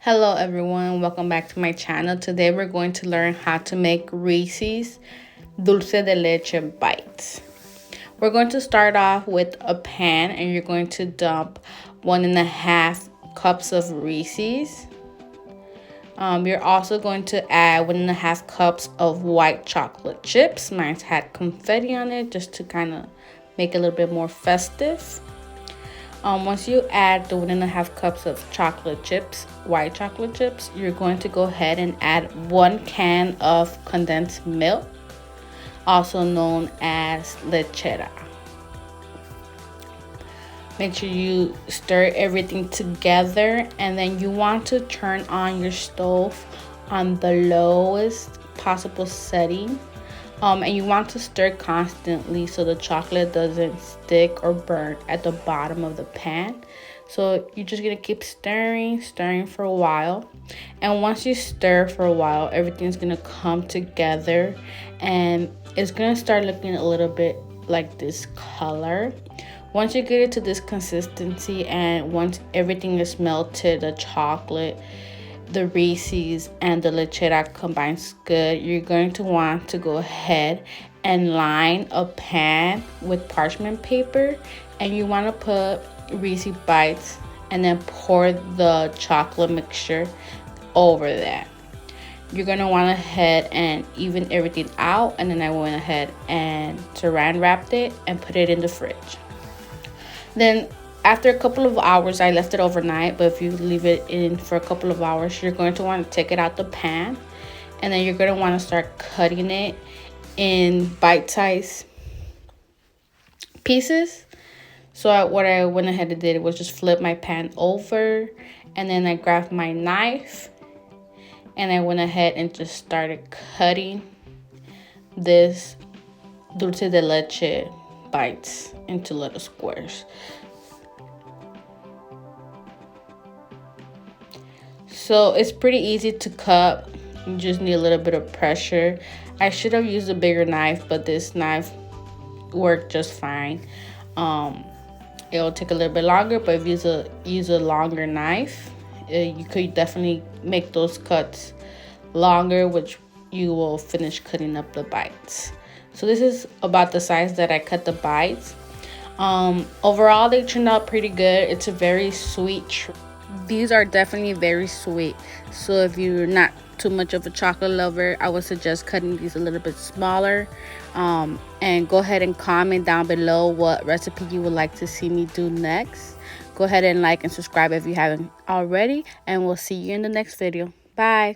Hello everyone, welcome back to my channel. Today we're going to learn how to make Reese's Dulce de Leche bites. We're going to start off with a pan and you're going to dump 1.5 cups of Reese's. You're also going to add 1.5 cups of white chocolate chips. Mine had confetti on it just to kind of make it a little bit more festive. Once you add the 1.5 cups of chocolate chips, white chocolate chips, you're going to go ahead and add 1 can of condensed milk, also known as leche. Make sure you stir everything together, and then you want to turn on your stove on the lowest possible setting. And you want to stir constantly so the chocolate doesn't stick or burn at the bottom of the pan. So you're just gonna keep stirring for a while. And once you stir for a while, everything's gonna come together and it's gonna start looking a little bit like this color. Once you get it to this consistency and once everything is melted, the chocolate, the Reese's and the leche combines good, you're going to want to go ahead and line a pan with parchment paper, and you want to put Reese's bites and then pour the chocolate mixture over that. You're going to want to head and even everything out, and then I went ahead and saran wrapped it and put it in the fridge. Then after a couple of hours, I left it overnight, but if you leave it in for a couple of hours, you're going to want to take it out the pan, and then you're going to want to start cutting it in bite-sized pieces. So what I went ahead and did was just flip my pan over, and then I grabbed my knife, and I went ahead and just started cutting this dulce de leche bites into little squares. So it's pretty easy to cut. You just need a little bit of pressure. I should have used a bigger knife, but this knife worked just fine. It'll take a little bit longer, but if you use a longer knife, you could definitely make those cuts longer, which you will finish cutting up the bites. So this is about the size that I cut the bites. Overall, they turned out pretty good. It's a very sweet These are definitely very sweet, so if you're not too much of a chocolate lover, I would suggest cutting these a little bit smaller. And go ahead and comment down below what recipe you would like to see me do next. Go ahead and like and subscribe if you haven't already, and we'll see you in the next video. Bye.